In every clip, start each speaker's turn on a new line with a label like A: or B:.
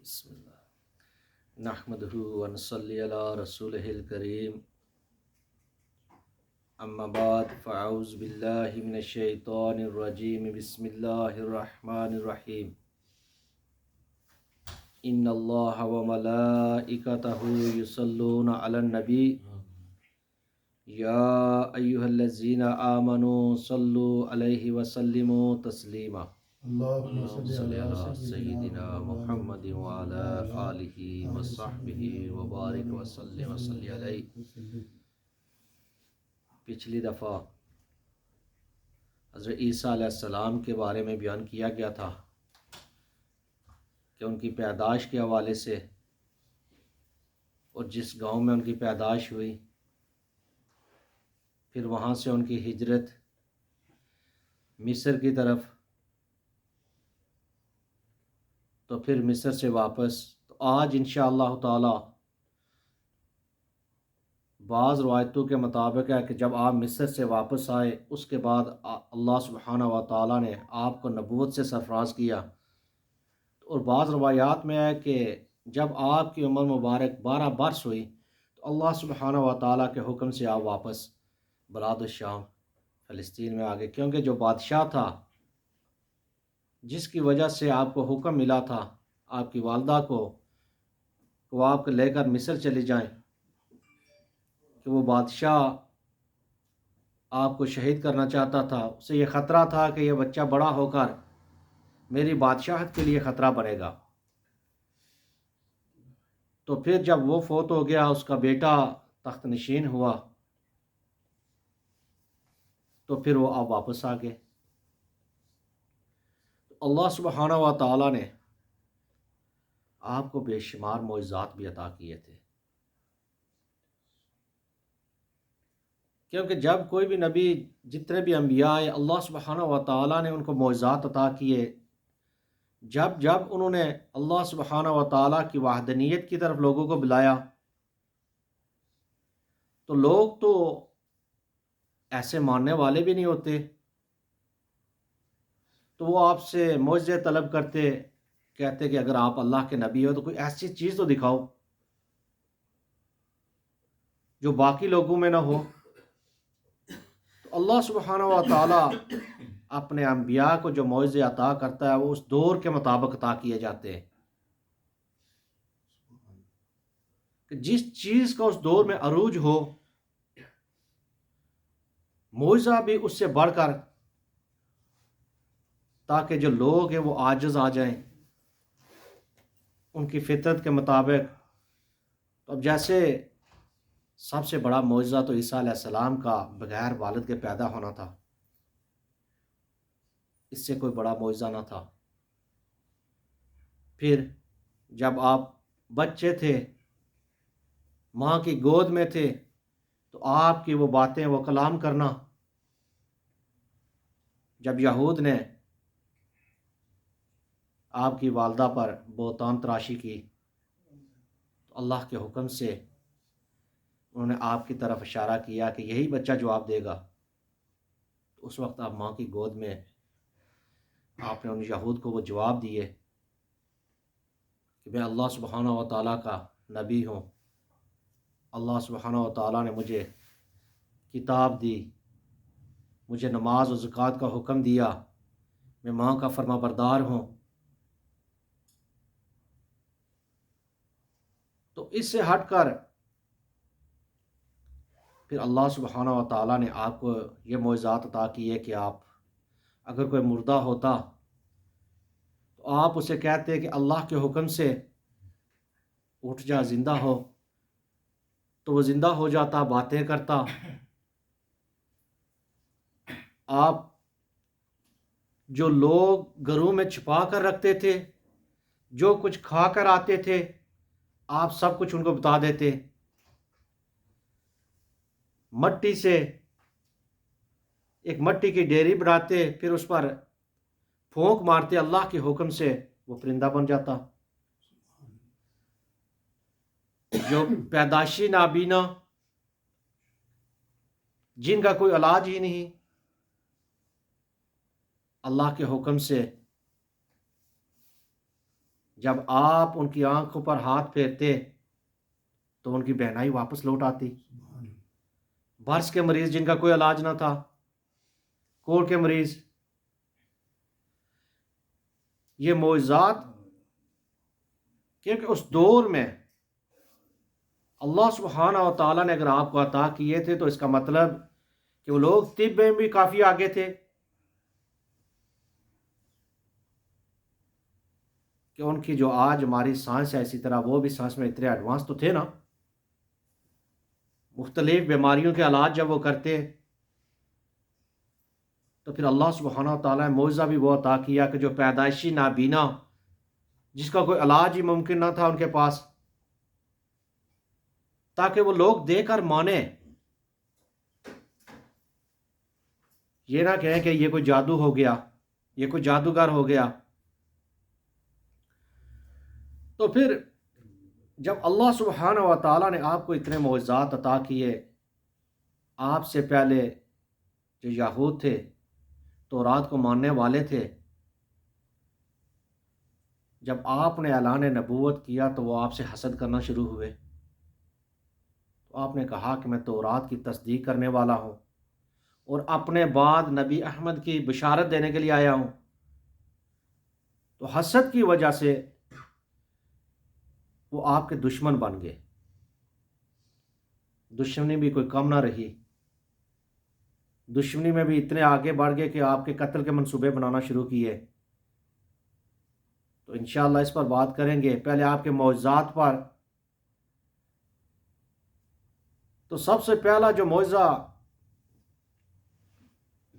A: بسم اللہ نحمدہ ونصلی علی رسولہ الکریم اما بعد فاعوذ باللہ من الشیطان الرجیم بسم اللہ الرحمن الرحیم ان اللہ وملائکتہ یصلون علی النبی یا ایہا الذین آمنوا صلوا علیہ وسلموا تسلیما
B: اللهم صل
A: صلی
B: على
A: علی
B: سيدنا
A: سیدنا محمد وعلی آلہ وصحبہ وبارک وسلم وصلی علیہ۔ پچھلی دفعہ حضرت عیسیٰ علیہ السلام کے بارے میں بیان کیا گیا تھا کہ ان کی پیدائش کے حوالے سے اور جس گاؤں میں ان کی پیدائش ہوئی، پھر وہاں سے ان کی ہجرت مصر کی طرف، تو پھر مصر سے واپس۔ تو آج انشاءاللہ تعالی بعض روایتوں کے مطابق ہے کہ جب آپ مصر سے واپس آئے اس کے بعد اللہ سبحانہ و تعالیٰ نے آپ کو نبوت سے سرفراز کیا، اور بعض روایات میں ہے کہ جب آپ کی عمر مبارک 12 برس ہوئی تو اللہ سبحانہ و تعالیٰ کے حکم سے آپ واپس بلاد الشام فلسطین میں آگے، کیونکہ جو بادشاہ تھا جس کی وجہ سے آپ کو حکم ملا تھا آپ کی والدہ کو وہ آپ کو لے کر مصر چلی جائیں، کہ وہ بادشاہ آپ کو شہید کرنا چاہتا تھا، اسے یہ خطرہ تھا کہ یہ بچہ بڑا ہو کر میری بادشاہت کے لیے خطرہ بنے گا۔ تو پھر جب وہ فوت ہو گیا، اس کا بیٹا تخت نشین ہوا، تو پھر وہ آپ واپس آ گئے۔ اللہ سبحانہ و تعالیٰ نے آپ کو بے شمار معجزات بھی عطا کیے تھے، کیونکہ جب کوئی بھی نبی، جتنے بھی انبیاء آئے، اللہ سبحانہ و تعالیٰ نے ان کو معجزات عطا کیے۔ جب جب انہوں نے اللہ سبحانہ و تعالیٰ کی وحدانیت کی طرف لوگوں کو بلایا تو لوگ تو ایسے ماننے والے بھی نہیں ہوتے، تو وہ آپ سے معجزے طلب کرتے، کہتے کہ اگر آپ اللہ کے نبی ہو تو کوئی ایسی چیز تو دکھاؤ جو باقی لوگوں میں نہ ہو۔ تو اللہ سبحانہ و تعالیٰ اپنے انبیاء کو جو معجزے عطا کرتا ہے وہ اس دور کے مطابق عطا کیے جاتے ہیں، کہ جس چیز کا اس دور میں عروج ہو معجزہ بھی اس سے بڑھ کر، تاکہ جو لوگ ہیں وہ عاجز آ جائیں ان کی فطرت کے مطابق۔ تو اب جیسے سب سے بڑا معجزہ تو عیسیٰ علیہ السلام کا بغیر والد کے پیدا ہونا تھا، اس سے کوئی بڑا معجزہ نہ تھا۔ پھر جب آپ بچے تھے، ماں کی گود میں تھے، تو آپ کی وہ باتیں، وہ کلام کرنا، جب یہود نے آپ کی والدہ پر بہتان تراشی کی تو اللہ کے حکم سے انہوں نے آپ کی طرف اشارہ کیا کہ یہی بچہ جواب دے گا۔ تو اس وقت آپ ماں کی گود میں آپ نے ان یہود کو وہ جواب دیے کہ میں اللہ سبحانہ و تعالیٰ کا نبی ہوں، اللہ سبحانہ و تعالیٰ نے مجھے کتاب دی، مجھے نماز و زکوٰۃ کا حکم دیا، میں ماں کا فرما بردار ہوں۔ تو اس سے ہٹ کر پھر اللہ سبحانہ و تعالیٰ نے آپ کو یہ معجزات عطا کیے کہ آپ اگر کوئی مردہ ہوتا تو آپ اسے کہتے کہ اللہ کے حکم سے اٹھ جا، زندہ ہو، تو وہ زندہ ہو جاتا، باتیں کرتا۔ آپ جو لوگ گھروں میں چھپا کر رکھتے تھے، جو کچھ کھا کر آتے تھے، آپ سب کچھ ان کو بتا دیتے۔ مٹی سے ایک مٹی کی ڈیری بناتے، پھر اس پر پھونک مارتے، اللہ کے حکم سے وہ پرندہ بن جاتا۔ جو پیدائشی نابینا، جن کا کوئی علاج ہی نہیں، اللہ کے حکم سے جب آپ ان کی آنکھوں پر ہاتھ پھیرتے تو ان کی بہنائی واپس لوٹ آتی۔ برس کے مریض جن کا کوئی علاج نہ تھا، کوڑ کے مریض، یہ معجزات کیونکہ اس دور میں اللہ سبحانہ و تعالیٰ نے اگر آپ کو عطا کیے تھے تو اس کا مطلب کہ وہ لوگ طب میں بھی کافی آگے تھے، کہ ان کی جو آج ہماری سائنس ہے اسی طرح وہ بھی سائنس میں اتنے ایڈوانس تو تھے نا۔ مختلف بیماریوں کے علاج جب وہ کرتے تو پھر اللہ سبحانہ و تعالیٰ نے معجزہ بھی وہ عطا کیا کہ جو پیدائشی نابینا جس کا کوئی علاج ہی ممکن نہ تھا ان کے پاس، تاکہ وہ لوگ دے کر مانے، یہ نہ کہیں کہ یہ کوئی جادو ہو گیا، یہ کوئی جادوگر ہو گیا۔ تو پھر جب اللہ سبحانہ و تعالیٰ نے آپ کو اتنے معجزات عطا کیے، آپ سے پہلے جو یہود تھے تورات کو ماننے والے تھے، جب آپ نے اعلان نبوت کیا تو وہ آپ سے حسد کرنا شروع ہوئے۔ تو آپ نے کہا کہ میں تورات کی تصدیق کرنے والا ہوں اور اپنے بعد نبی احمد کی بشارت دینے کے لیے آیا ہوں۔ تو حسد کی وجہ سے وہ آپ کے دشمن بن گئے، دشمنی بھی کوئی کم نہ رہی، دشمنی میں بھی اتنے آگے بڑھ گئے کہ آپ کے قتل کے منصوبے بنانا شروع کیے۔ تو انشاءاللہ اس پر بات کریں گے۔ پہلے آپ کے معجزات پر، تو سب سے پہلا جو معجزہ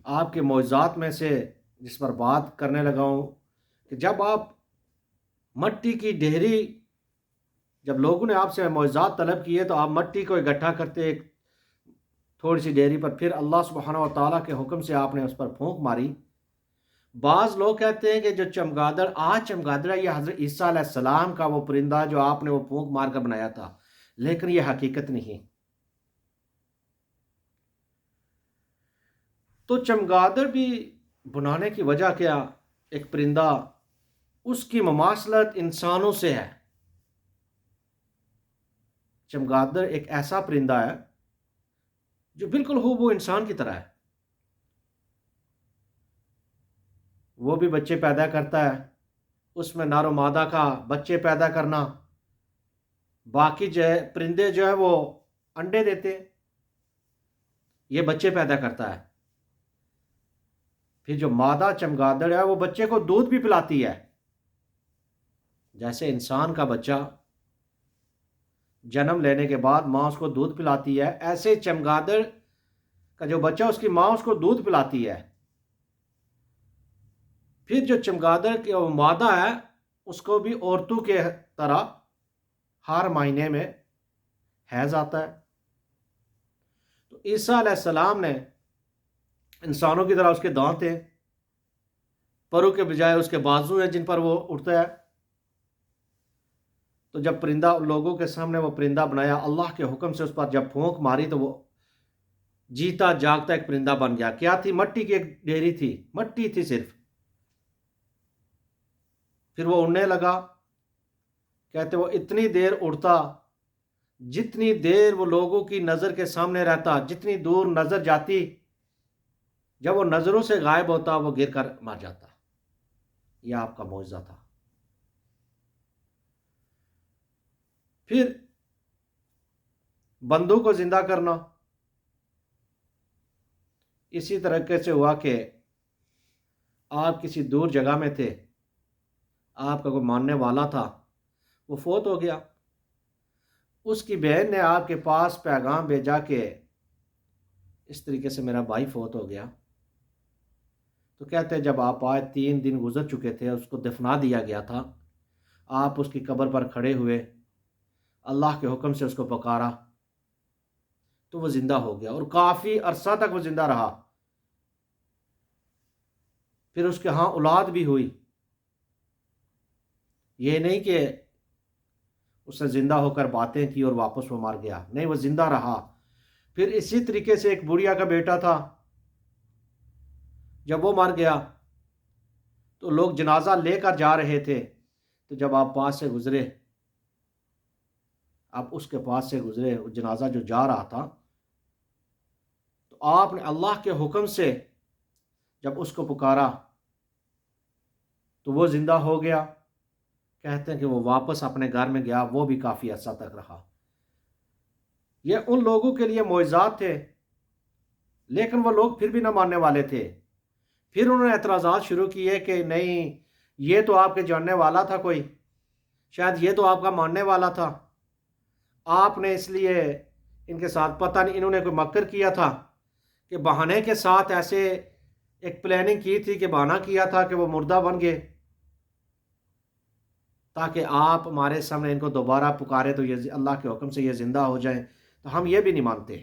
A: آپ کے معجزات میں سے جس پر بات کرنے لگا ہوں کہ جب آپ مٹی کی ڈھیری، جب لوگوں نے آپ سے معجزات طلب کیے تو آپ مٹی کو اکٹھا کرتے ایک تھوڑی سی ڈھیری پر، پھر اللہ سبحانہ و تعالیٰ کے حکم سے آپ نے اس پر پھونک ماری۔ بعض لوگ کہتے ہیں کہ جو چمگادڑ آج چمگادڑ ہے یہ حضرت عیسیٰ علیہ السلام کا وہ پرندہ جو آپ نے وہ پھونک مار کر بنایا تھا، لیکن یہ حقیقت نہیں۔ تو چمگادڑ بھی بنانے کی وجہ کیا؟ ایک پرندہ، اس کی مماثلت انسانوں سے ہے۔ چمگادڑ ایک ایسا پرندہ ہے جو بالکل ہو انسان کی طرح ہے، وہ بھی بچے پیدا کرتا ہے، اس میں نر و مادہ کا بچے پیدا کرنا، باقی جو ہے پرندے جو ہے وہ انڈے دیتے، یہ بچے پیدا کرتا ہے۔ پھر جو مادہ چمگادڑ ہے وہ بچے کو دودھ بھی پلاتی ہے، جیسے انسان کا بچہ جنم لینے کے بعد ماں اس کو دودھ پلاتی ہے، ایسے چمگادڑ کا جو بچہ اس کی ماں اس کو دودھ پلاتی ہے۔ پھر جو چمگادڑ کی وہ مادہ ہے اس کو بھی عورتوں کے طرح ہر مہینے میں حیض آتا ہے۔ تو عیسیٰ علیہ السلام نے انسانوں کی طرح اس کے دانت ہیں، پروں کے بجائے اس کے بازو ہیں جن پر وہ اٹھتا ہے۔ تو جب پرندہ لوگوں کے سامنے وہ پرندہ بنایا، اللہ کے حکم سے اس پر جب پھونک ماری تو وہ جیتا جاگتا ایک پرندہ بن گیا۔ کیا تھی؟ مٹی کی ایک ڈھیری تھی، مٹی تھی صرف۔ پھر وہ اڑنے لگا، کہتے وہ اتنی دیر اڑتا جتنی دیر وہ لوگوں کی نظر کے سامنے رہتا، جتنی دور نظر جاتی، جب وہ نظروں سے غائب ہوتا وہ گر کر مر جاتا۔ یہ آپ کا معجزہ تھا۔ پھر بندوں کو زندہ کرنا، اسی طریقے سے ہوا کہ آپ کسی دور جگہ میں تھے، آپ کا کوئی ماننے والا تھا، وہ فوت ہو گیا، اس کی بہن نے آپ کے پاس پیغام بھیجا کہ اس طریقے سے میرا بھائی فوت ہو گیا۔ تو کہتے جب آپ آئے 3 دن گزر چکے تھے، اس کو دفنا دیا گیا تھا، آپ اس کی قبر پر کھڑے ہوئے، اللہ کے حکم سے اس کو پکارا تو وہ زندہ ہو گیا، اور کافی عرصہ تک وہ زندہ رہا۔ پھر اس کے ہاں اولاد بھی ہوئی، یہ نہیں کہ اس نے زندہ ہو کر باتیں کی اور واپس وہ مر گیا، نہیں، وہ زندہ رہا۔ پھر اسی طریقے سے ایک بڑھیا کا بیٹا تھا، جب وہ مر گیا تو لوگ جنازہ لے کر جا رہے تھے، تو جب آپ پاس سے گزرے، آپ اس کے پاس سے گزرے، وہ جنازہ جو جا رہا تھا، تو آپ نے اللہ کے حکم سے جب اس کو پکارا تو وہ زندہ ہو گیا۔ کہتے ہیں کہ وہ واپس اپنے گھر میں گیا، وہ بھی کافی عرصہ تک رہا۔ یہ ان لوگوں کے لیے معجزات تھے، لیکن وہ لوگ پھر بھی نہ ماننے والے تھے۔ پھر انہوں نے اعتراضات شروع کیے کہ نہیں، یہ تو آپ کے جاننے والا تھا کوئی، شاید یہ تو آپ کا ماننے والا تھا، آپ نے اس لیے ان کے ساتھ پتہ نہیں انہوں نے کوئی مکر کیا تھا کہ بہانے کے ساتھ ایسے ایک پلاننگ کی تھی کہ بہانہ کیا تھا کہ وہ مردہ بن گئے تاکہ آپ ہمارے سامنے ان کو دوبارہ پکارے تو یہ اللہ کے حکم سے یہ زندہ ہو جائیں، تو ہم یہ بھی نہیں مانتے۔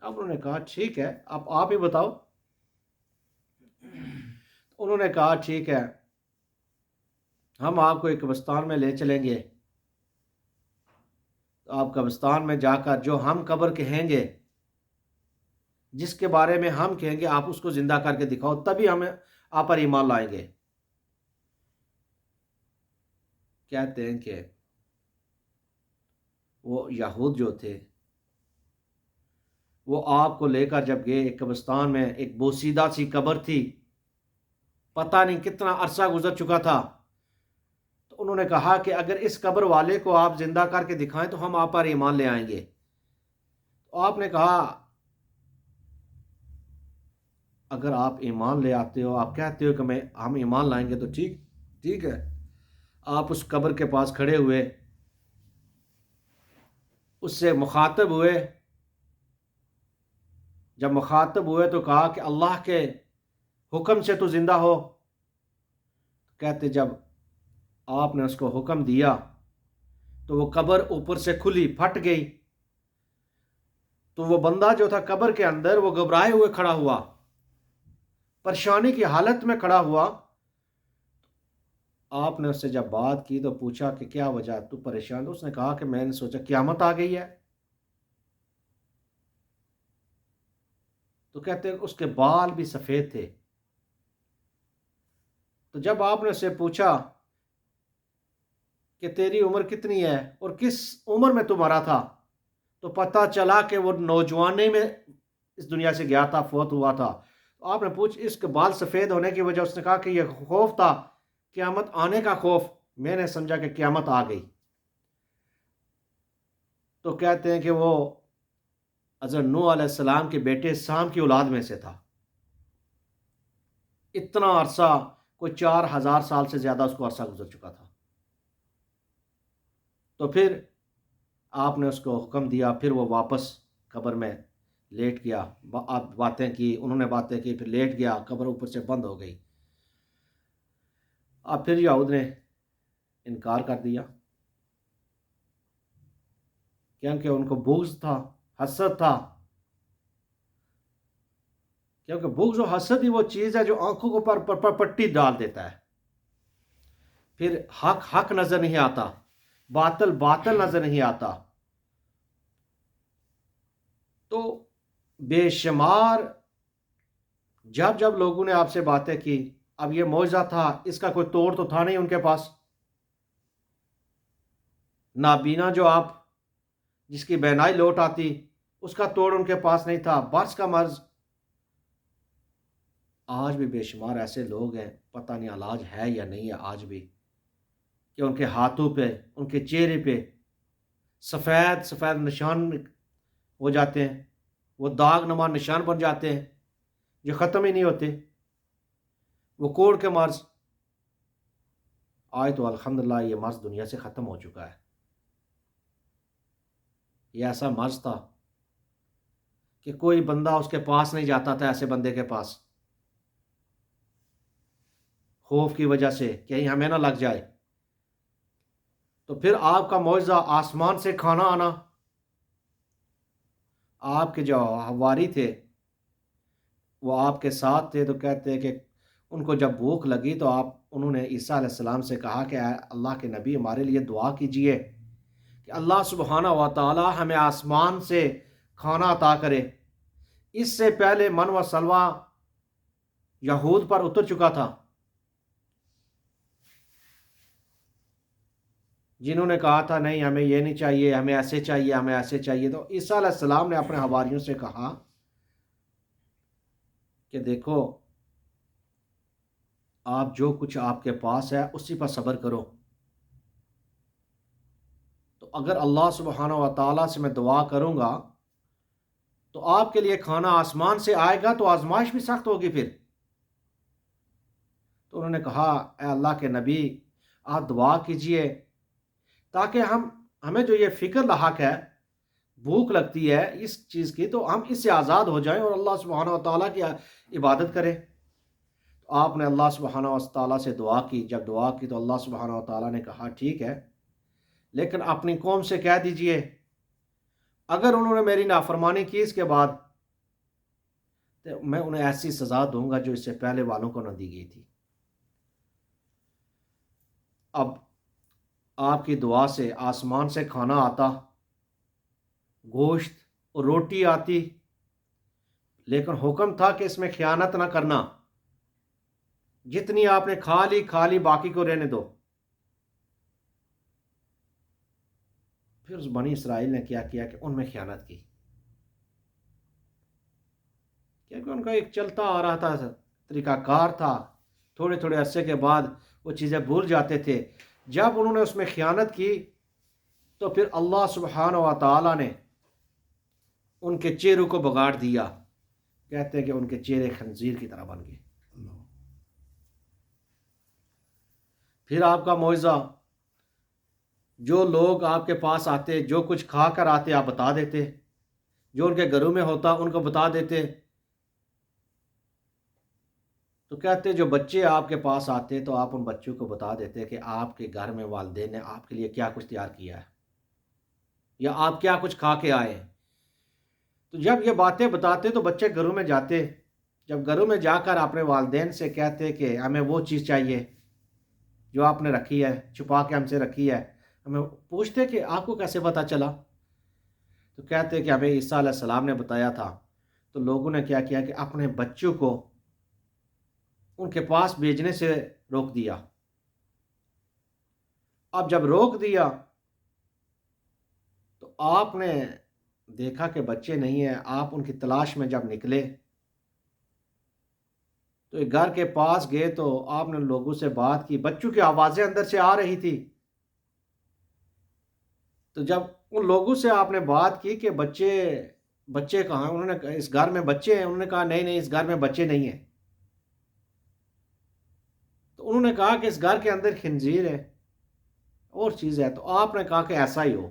A: اب انہوں نے کہا ٹھیک ہے، اب آپ ہی بتاؤ۔ انہوں نے کہا ٹھیک ہے، ہم آپ کو ایک قبرستان میں لے چلیں گے، آپ قبرستان میں جا کر جو ہم قبر کہیں گے، جس کے بارے میں ہم کہیں گے، آپ اس کو زندہ کر کے دکھاؤ، تبھی ہم آپ پر ایمان لائیں گے۔ کہتے ہیں کہ وہ یہود جو تھے وہ آپ کو لے کر جب گئے ایک قبرستان میں، ایک بوسیدہ سی قبر تھی، پتہ نہیں کتنا عرصہ گزر چکا تھا، تو انہوں نے کہا کہ اگر اس قبر والے کو آپ زندہ کر کے دکھائیں تو ہم آپ پر ایمان لے آئیں گے۔ تو آپ نے کہا اگر آپ ایمان لے آتے ہو، آپ کہتے ہو کہ ہم ایمان لائیں گے، تو ٹھیک ہے۔ آپ اس قبر کے پاس کھڑے ہوئے، اس سے مخاطب ہوئے۔ جب مخاطب ہوئے تو کہا کہ اللہ کے حکم سے تو زندہ ہو۔ کہتے جب آپ نے اس کو حکم دیا تو وہ قبر اوپر سے کھلی، پھٹ گئی، تو وہ بندہ جو تھا قبر کے اندر وہ گھبرائے ہوئے کھڑا ہوا، پریشانی کی حالت میں کھڑا ہوا۔ آپ نے اس سے جب بات کی تو پوچھا کہ کیا وجہ، تو پریشان؟ تو اس نے کہا کہ میں نے سوچا قیامت آ گئی ہے۔ تو کہتے ہیں اس کے بال بھی سفید تھے۔ تو جب آپ نے اس سے پوچھا کہ تیری عمر کتنی ہے اور کس عمر میں تمہارا تھا، تو پتہ چلا کہ وہ نوجوانے میں اس دنیا سے گیا تھا، فوت ہوا تھا۔ تو آپ نے اس کے بال سفید ہونے کی وجہ، اس نے کہا کہ یہ خوف تھا، قیامت آنے کا خوف، میں نے سمجھا کہ قیامت آ گئی۔ تو کہتے ہیں کہ وہ حضرت نوح علیہ السلام کے بیٹے سام کی اولاد میں سے تھا۔ اتنا عرصہ، کوئی 4000 سال سے زیادہ اس کو عرصہ گزر چکا تھا۔ تو پھر آپ نے اس کو حکم دیا، پھر وہ واپس قبر میں لیٹ گیا، باتیں کی، انہوں نے باتیں کی، پھر لیٹ گیا، قبر اوپر سے بند ہو گئی۔ اب پھر یہود نے انکار کر دیا، کیونکہ ان کو بغض تھا، حسد تھا، کیونکہ بغض و حسد ہی وہ چیز ہے جو آنکھوں کو پر پٹی ڈال دیتا ہے، پھر حق نظر نہیں آتا، باطل نظر نہیں آتا۔ تو بے شمار جب لوگوں نے آپ سے باتیں کی، اب یہ معجزہ تھا، اس کا کوئی توڑ تو تھا نہیں ان کے پاس۔ نابینا جو آپ جس کی بینائی لوٹ آتی، اس کا توڑ ان کے پاس نہیں تھا، برس کا مرض۔ آج بھی بے شمار ایسے لوگ ہیں، پتہ نہیں علاج ہے یا نہیں ہے آج بھی، کہ ان کے ہاتھوں پہ، ان کے چہرے پہ سفید سفید نشان ہو جاتے ہیں، وہ داغ نما نشان بن جاتے ہیں جو ختم ہی نہیں ہوتے، وہ کوڑ کے مرض۔ آج تو الحمدللہ یہ مرض دنیا سے ختم ہو چکا ہے۔ یہ ایسا مرض تھا کہ کوئی بندہ اس کے پاس نہیں جاتا تھا، ایسے بندے کے پاس، خوف کی وجہ سے کہیں ہمیں نہ لگ جائے۔ تو پھر آپ کا معجزہ، آسمان سے کھانا آنا۔ آپ کے جو حواری تھے وہ آپ کے ساتھ تھے، تو کہتے ہیں کہ ان کو جب بھوک لگی تو انہوں نے عیسیٰ علیہ السلام سے کہا کہ اے اللہ کے نبی، ہمارے لیے دعا کیجئے کہ اللہ سبحانہ و تعالی ہمیں آسمان سے کھانا عطا کرے۔ اس سے پہلے من و سلوہ یہود پر اتر چکا تھا، جنہوں نے کہا تھا نہیں ہمیں یہ نہیں چاہیے، ہمیں ایسے چاہیے، ہمیں ایسے چاہیے، تو عیسیٰ علیہ السلام نے اپنے حواریوں سے کہا کہ دیکھو آپ جو کچھ آپ کے پاس ہے اسی پر صبر کرو، تو اگر اللہ سبحانہ و تعالیٰ سے میں دعا کروں گا تو آپ کے لیے کھانا آسمان سے آئے گا تو آزمائش بھی سخت ہوگی پھر۔ تو انہوں نے کہا اے اللہ کے نبی آپ دعا کیجئے تاکہ ہمیں جو یہ فکر لاحق ہے، بھوک لگتی ہے اس چیز کی، تو ہم اس سے آزاد ہو جائیں اور اللہ سبحانہ و تعالیٰ کی عبادت کریں۔ تو آپ نے اللہ سبحانہ و تعالیٰ سے دعا کی، جب دعا کی تو اللہ سبحانہ و تعالیٰ نے کہا ٹھیک ہے، لیکن اپنی قوم سے کہہ دیجئے اگر انہوں نے میری نافرمانی کی اس کے بعد تو میں انہیں ایسی سزا دوں گا جو اس سے پہلے والوں کو نہ دی گئی تھی۔ اب آپ کی دعا سے آسمان سے کھانا آتا، گوشت اور روٹی آتی، لیکن حکم تھا کہ اس میں خیانت نہ کرنا، جتنی آپ نے کھا لی باقی کو رہنے دو۔ پھر اس بنی اسرائیل نے کیا کیا کہ ان میں خیانت کی، کیونکہ ان کا ایک چلتا آ رہا تھا طریقہ کار تھا، تھوڑے تھوڑے عرصے کے بعد وہ چیزیں بھول جاتے تھے۔ جب انہوں نے اس میں خیانت کی تو پھر اللہ سبحانہ و تعالیٰ نے ان کے چہروں کو بگاڑ دیا، کہتے ہیں کہ ان کے چہرے خنزیر کی طرح بن گئے۔ پھر آپ کا معجزہ، جو لوگ آپ کے پاس آتے، جو کچھ کھا کر آتے آپ بتا دیتے، جو ان کے گھروں میں ہوتا ان کو بتا دیتے۔ تو کہتے جو بچے آپ کے پاس آتے تو آپ ان بچوں کو بتا دیتے کہ آپ کے گھر میں والدین نے آپ کے لیے کیا کچھ تیار کیا ہے یا آپ کیا کچھ کھا کے آئے۔ تو جب یہ باتیں بتاتے تو بچے گھروں میں جاتے، جب گھروں میں جا کر اپنے والدین سے کہتے کہ ہمیں وہ چیز چاہیے جو آپ نے رکھی ہے، چھپا کے ہم سے رکھی ہے، ہمیں پوچھتے کہ آپ کو کیسے پتہ چلا؟ تو کہتے کہ ہمیں عیسیٰ علیہ السلام نے بتایا تھا۔ تو لوگوں نے کیا کیا کہ اپنے بچوں کو ان کے پاس بھیجنے سے روک دیا۔ اب جب روک دیا تو آپ نے دیکھا کہ بچے نہیں ہیں، آپ ان کی تلاش میں جب نکلے تو ایک گھر کے پاس گئے تو آپ نے لوگوں سے بات کی، بچوں کی آوازیں اندر سے آ رہی تھی۔ تو جب ان لوگوں سے آپ نے بات کی کہ بچے کہاں ہیں، انہوں نے اس گھر میں بچے ہیں، انہوں نے کہا نہیں اس گھر میں بچے نہیں ہیں۔ تو انہوں نے کہا کہ اس گھر کے اندر خنزیر ہے اور چیز ہے۔ تو آپ نے کہا کہ ایسا ہی ہو،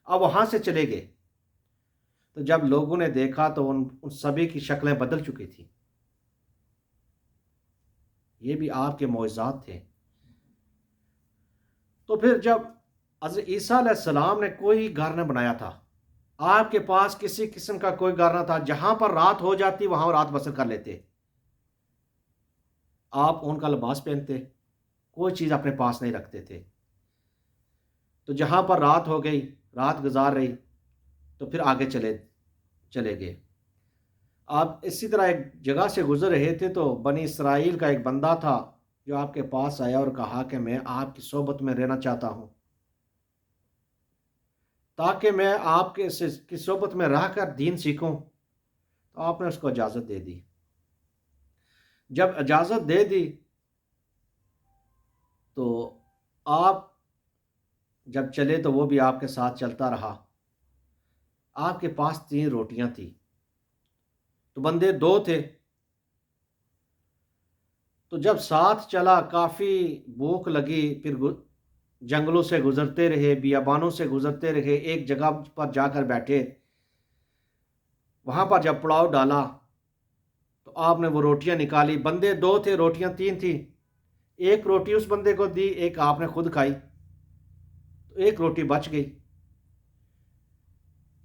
A: اب وہاں سے چلے گئے۔ تو جب لوگوں نے دیکھا تو ان سبھی کی شکلیں بدل چکی تھیں۔ یہ بھی آپ کے معجزات تھے۔ تو پھر جب حضرت عیسیٰ علیہ السلام نے کوئی گھر نہ بنایا تھا، آپ کے پاس کسی قسم کا کوئی گھر نہ تھا، جہاں پر رات ہو جاتی وہاں رات بسر کر لیتے، آپ ان کا لباس پہنتے، کوئی چیز اپنے پاس نہیں رکھتے تھے۔ تو جہاں پر رات ہو گئی، رات گزار رہی تو پھر آگے چلے گئے۔ آپ اسی طرح ایک جگہ سے گزر رہے تھے تو بنی اسرائیل کا ایک بندہ تھا جو آپ کے پاس آیا اور کہا کہ میں آپ کی صحبت میں رہنا چاہتا ہوں تاکہ میں آپ کی صحبت میں رہ کر دین سیکھوں۔ تو آپ نے اس کو اجازت دے دی۔ جب اجازت دے دی تو آپ جب چلے تو وہ بھی آپ کے ساتھ چلتا رہا۔ آپ کے پاس 3 روٹیاں تھیں، تو بندے 2 تھے۔ تو جب ساتھ چلا، کافی بھوک لگی، پھر جنگلوں سے گزرتے رہے، بیابانوں سے گزرتے رہے، ایک جگہ پر جا کر بیٹھے۔ وہاں پر جب پڑاؤ ڈالا تو آپ نے وہ روٹیاں نکالی، بندے 2 تھے، روٹیاں 3 تھیں، ایک روٹی اس بندے کو دی، ایک آپ نے خود کھائی، تو ایک روٹی بچ گئی۔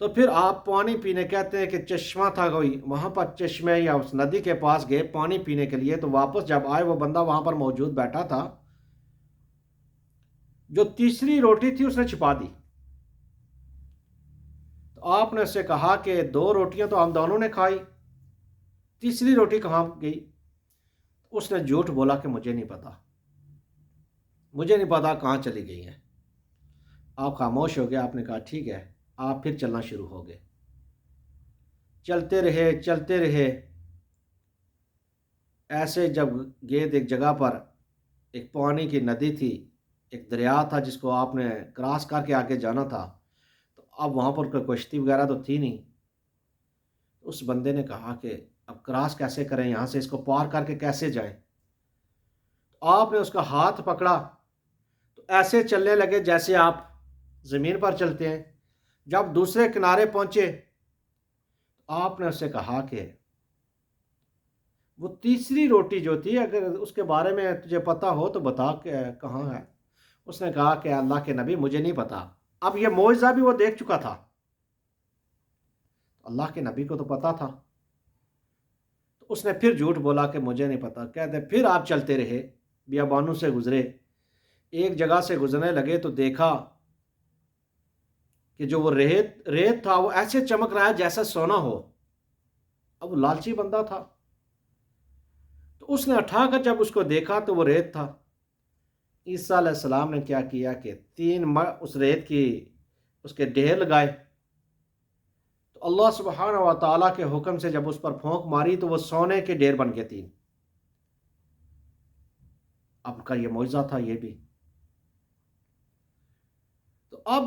A: تو پھر آپ پانی پینے، کہتے ہیں کہ چشمہ تھا کوئی، وہاں پر چشمے یا اس ندی کے پاس گئے پانی پینے کے لیے، تو واپس جب آئے وہ بندہ وہاں پر موجود بیٹھا تھا، جو تیسری روٹی تھی اس نے چھپا دی۔ تو آپ نے اس سے کہا کہ 2 روٹیاں تو ہم دونوں نے کھائی، تیسری روٹی کہاں گئی؟ اس نے جھوٹ بولا کہ مجھے نہیں پتا کہاں چلی گئی ہیں۔ آپ خاموش ہو گئے، آپ نے کہا ٹھیک ہے، آپ پھر چلنا شروع ہو گئے، چلتے رہے چلتے رہے، ایسے جب گئے ایک جگہ پر، ایک پانی کی ندی تھی، ایک دریا تھا جس کو آپ نے کراس کر کے آگے جانا تھا، تو اب وہاں پر کوئی کشتی وغیرہ تو تھی نہیں۔ اس بندے نے کہا کہ اب کراس کیسے کریں، یہاں سے اس کو پار کر کے کیسے جائیں؟ تو آپ نے اس کا ہاتھ پکڑا تو ایسے چلنے لگے جیسے آپ زمین پر چلتے ہیں۔ جب دوسرے کنارے پہنچے آپ نے اس سے کہا کہ وہ تیسری روٹی جو تھی اگر اس کے بارے میں تجھے پتا ہو تو بتا کہ کہاں ہے۔ اس نے کہا کہ اللہ کے نبی مجھے نہیں پتا۔ اب یہ معجزہ بھی وہ دیکھ چکا تھا، اللہ کے نبی کو تو پتا تھا، تو اس نے پھر جھوٹ بولا کہ مجھے نہیں پتا۔ کہتے پھر آپ چلتے رہے، بیابانوں سے گزرے، ایک جگہ سے گزرنے لگے تو دیکھا کہ جو وہ ریت تھا وہ ایسے چمک رہا ہے جیسا سونا ہو۔ اب وہ لالچی بندہ تھا، تو اس نے اٹھا کر جب اس کو دیکھا تو وہ ریت تھا۔ عیسیٰ علیہ السلام نے کیا کیا کہ اس ریت کی اس کے ڈھیر لگائے، تو اللہ سبحانہ و تعالیٰ کے حکم سے جب اس پر پھونک ماری تو وہ سونے کے ڈھیر بن گئے تین۔ اب کا یہ معجزہ تھا یہ بھی۔ تو اب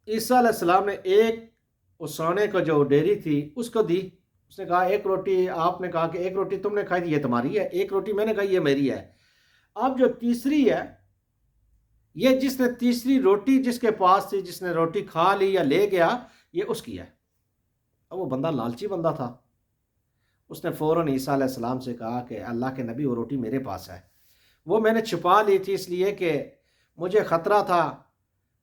A: عیسیٰ علیہ السلام نے ایک اس سونے کو جو ڈیری تھی اس کو دی۔ اس نے کہا ایک روٹی، آپ نے کہا کہ ایک روٹی تم نے کھائی تھی یہ تمہاری ہے، ایک روٹی میں نے کہا یہ میری ہے۔ اب جو تیسری ہے، یہ جس نے تیسری روٹی جس کے پاس تھی، جس نے روٹی کھا لی یا لے گیا، یہ اس کی ہے۔ اب وہ بندہ لالچی بندہ تھا، اس نے فوراً عیسیٰ علیہ السلام سے کہا کہ اللہ کے نبی وہ روٹی میرے پاس ہے، وہ میں نے چھپا لی تھی اس لیے کہ مجھے خطرہ تھا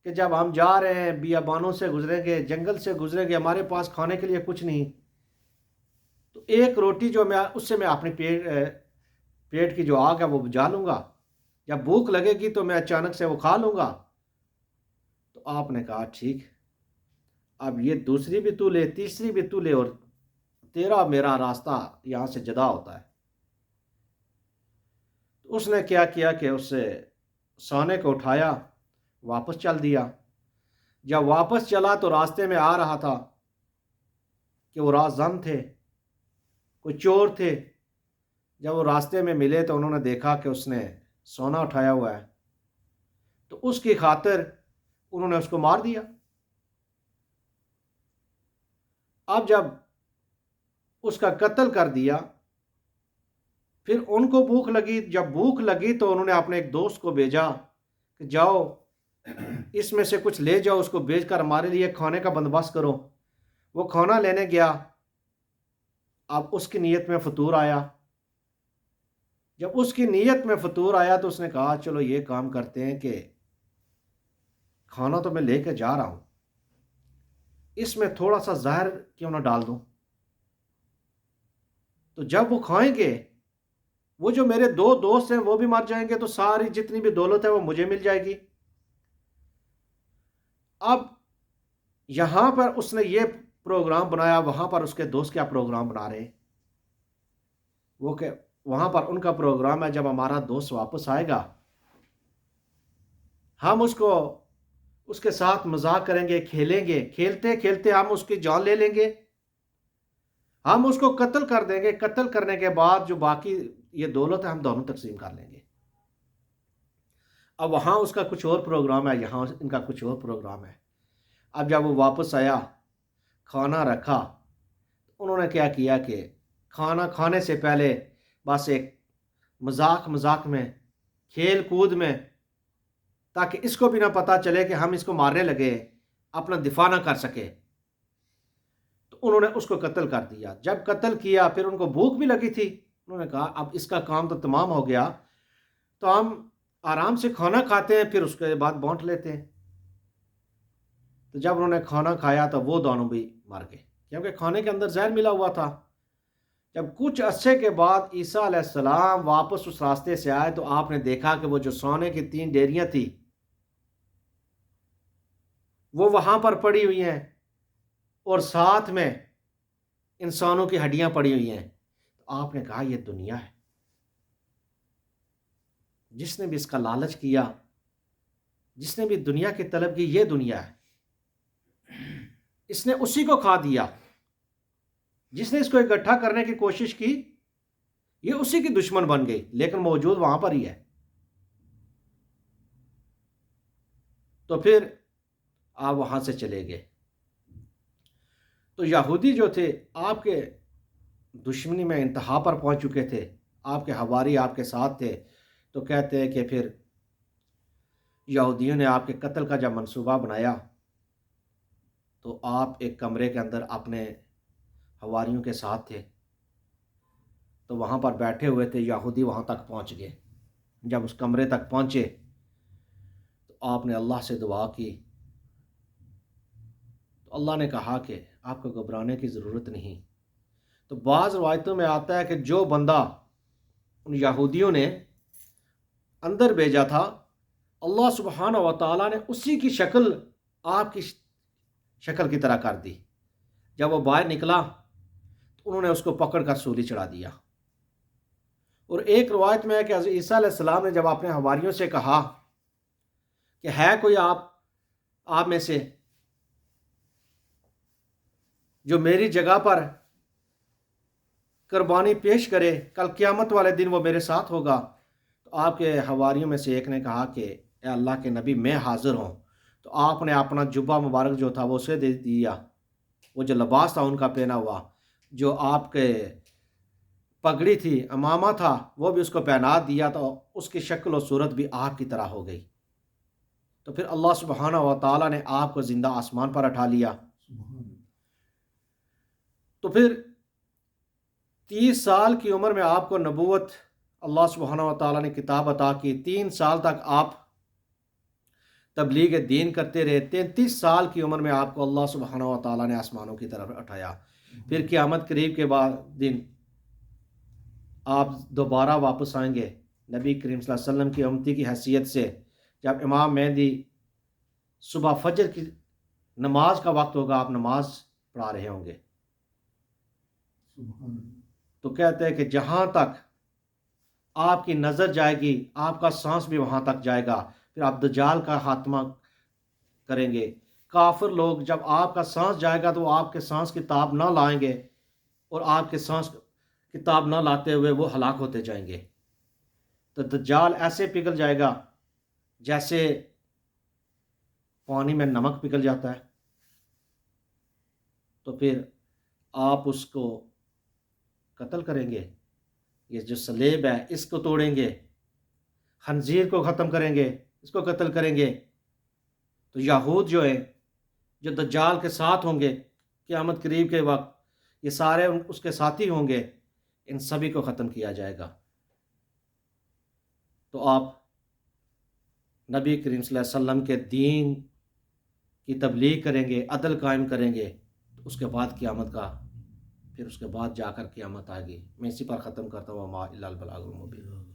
A: کہ جب ہم جا رہے ہیں بیابانوں سے گزریں گے، جنگل سے گزریں گے، ہمارے پاس کھانے کے لیے کچھ نہیں، تو ایک روٹی جو میں اس سے میں اپنی پیٹ کی جو آگ ہے وہ بجھا لوں گا، جب بھوک لگے گی تو میں اچانک سے وہ کھا لوں گا۔ تو آپ نے کہا ٹھیک، اب یہ دوسری بھی تو لے، تیسری بھی تو لے، اور تیرا میرا راستہ یہاں سے جدا ہوتا ہے۔ تو اس نے کیا کیا کہ اس سے سونے کو اٹھایا، واپس چل دیا۔ جب واپس چلا تو راستے میں آ رہا تھا کہ وہ رازدم تھے، کوئی چور تھے۔ جب وہ راستے میں ملے تو انہوں نے دیکھا کہ اس نے سونا اٹھایا ہوا ہے، تو اس کی خاطر انہوں نے اس کو مار دیا۔ اب جب اس کا قتل کر دیا، پھر ان کو بھوک لگی۔ جب بھوک لگی تو انہوں نے اپنے ایک دوست کو بھیجا کہ جاؤ اس میں سے کچھ لے جاؤ، اس کو بیچ کر ہمارے لیے کھانے کا بندوبست کرو۔ وہ کھانا لینے گیا، اب اس کی نیت میں فطور آیا۔ جب اس کی نیت میں فطور آیا تو اس نے کہا چلو یہ کام کرتے ہیں کہ کھانا تو میں لے کے جا رہا ہوں، اس میں تھوڑا سا زہر کیوں نہ ڈال دوں، تو جب وہ کھائیں گے وہ جو میرے دو دوست ہیں وہ بھی مر جائیں گے، تو ساری جتنی بھی دولت ہے وہ مجھے مل جائے گی۔ اب یہاں پر اس نے یہ پروگرام بنایا، وہاں پر اس کے دوست کیا پروگرام بنا رہے ہیں، وہ کہ وہاں پر ان کا پروگرام ہے جب ہمارا دوست واپس آئے گا ہم اس کے ساتھ مذاق کریں گے، کھیلیں گے، کھیلتے کھیلتے ہم اس کی جان لے لیں گے، ہم اس کو قتل کر دیں گے، قتل کرنے کے بعد جو باقی یہ دولت ہے ہم دونوں تقسیم کر لیں گے۔ اب وہاں اس کا کچھ اور پروگرام ہے، یہاں ان کا کچھ اور پروگرام ہے۔ اب جب وہ واپس آیا، کھانا رکھا، انہوں نے کیا کیا کہ کھانا کھانے سے پہلے بس ایک مذاق میں، کھیل کود میں، تاکہ اس کو بھی نہ پتہ چلے کہ ہم اس کو مارنے لگے، اپنا دفاع نہ کر سکے، تو انہوں نے اس کو قتل کر دیا۔ جب قتل کیا پھر ان کو بھوک بھی لگی تھی، انہوں نے کہا اب اس کا کام تو تمام ہو گیا، تو ہم آرام سے کھانا کھاتے ہیں پھر اس کے بعد بانٹ لیتے ہیں۔ تو جب انہوں نے کھانا کھایا تو وہ دونوں بھی مر گئے، کیونکہ کھانے کے اندر زہر ملا ہوا تھا۔ جب کچھ عرصے کے بعد عیسیٰ علیہ السلام واپس اس راستے سے آئے تو آپ نے دیکھا کہ وہ جو سونے کی 3 ڈیریاں تھیں وہ وہاں پر پڑی ہوئی ہیں، اور ساتھ میں انسانوں کی ہڈیاں پڑی ہوئی ہیں۔ تو آپ نے کہا یہ دنیا ہے، جس نے بھی اس کا لالچ کیا، جس نے بھی دنیا کی طلب کی یہ دنیا ہے، اس نے اسی کو کھا دیا۔ جس نے اس کو اکٹھا کرنے کی کوشش کی یہ اسی کی دشمن بن گئی، لیکن موجود وہاں پر ہی ہے۔ تو پھر آپ وہاں سے چلے گئے۔ تو یہودی جو تھے آپ کے دشمنی میں انتہا پر پہنچ چکے تھے، آپ کے حواری آپ کے ساتھ تھے، تو کہتے ہیں کہ پھر یہودیوں نے آپ کے قتل کا جب منصوبہ بنایا تو آپ ایک کمرے کے اندر اپنے حواریوں کے ساتھ تھے، تو وہاں پر بیٹھے ہوئے تھے، یہودی وہاں تک پہنچ گئے۔ جب اس کمرے تک پہنچے تو آپ نے اللہ سے دعا کی، تو اللہ نے کہا کہ آپ کو گھبرانے کی ضرورت نہیں۔ تو بعض روایتوں میں آتا ہے کہ جو بندہ ان یہودیوں نے اندر بھیجا تھا، اللہ سبحانہ و تعالیٰ نے اسی کی شکل آپ کی شکل کی طرح کر دی۔ جب وہ باہر نکلا تو انہوں نے اس کو پکڑ کر سولی چڑھا دیا۔ اور ایک روایت میں ہے کہ حضرت عیسیٰ علیہ السلام نے جب اپنے حواریوں سے کہا کہ ہے کوئی آپ میں سے جو میری جگہ پر قربانی پیش کرے، کل قیامت والے دن وہ میرے ساتھ ہوگا، تو آپ کے حواریوں میں سے ایک نے کہا کہ اے اللہ کے نبی میں حاضر ہوں۔ تو آپ نے اپنا جبہ مبارک جو تھا وہ اسے دے دیا، وہ جو لباس تھا ان کا پہنا ہوا، جو آپ کے پگڑی تھی، امامہ تھا، وہ بھی اس کو پہنا دیا، تو اس کی شکل و صورت بھی آپ کی طرح ہو گئی۔ تو پھر اللہ سبحانہ و تعالیٰ نے آپ کو زندہ آسمان پر اٹھا لیا۔ تو پھر 30 سال کی عمر میں آپ کو نبوت اللہ سبحانہ و تعالیٰ نے کتاب عطا کی۔ 3 سال تک آپ تبلیغ دین کرتے رہے۔ 33 سال کی عمر میں آپ کو اللہ سبحانہ و تعالیٰ نے آسمانوں کی طرف اٹھایا۔ پھر قیامت قریب کے بعد دن آپ دوبارہ واپس آئیں گے نبی کریم صلی اللہ علیہ وسلم کی امتی کی حیثیت سے، جب امام مہدی صبح فجر کی نماز کا وقت ہوگا، آپ نماز پڑھا رہے ہوں گے۔ تو کہتے ہیں کہ جہاں تک آپ کی نظر جائے گی آپ کا سانس بھی وہاں تک جائے گا۔ پھر آپ دجال کا خاتمہ کریں گے۔ کافر لوگ جب آپ کا سانس جائے گا تو وہ آپ کے سانس کی تاب نہ لائیں گے، اور آپ کے سانس کتاب نہ لاتے ہوئے وہ ہلاک ہوتے جائیں گے۔ تو دجال ایسے پگھل جائے گا جیسے پانی میں نمک پگھل جاتا ہے۔ تو پھر آپ اس کو قتل کریں گے، یہ جو سلیب ہے اس کو توڑیں گے، خنزیر کو ختم کریں گے، اس کو قتل کریں گے۔ تو یہود جو ہیں جو دجال کے ساتھ ہوں گے قیامت قریب کے وقت، یہ سارے اس کے ساتھی ہوں گے، ان سبھی کو ختم کیا جائے گا۔ تو آپ نبی کریم صلی اللہ علیہ وسلم کے دین کی تبلیغ کریں گے، عدل قائم کریں گے، تو اس کے بعد قیامت کا، پھر اس کے بعد جا کر قیامت آئے گی۔ میں اسی پر ختم کرتا ہوں، وما الا البلاغ المبین۔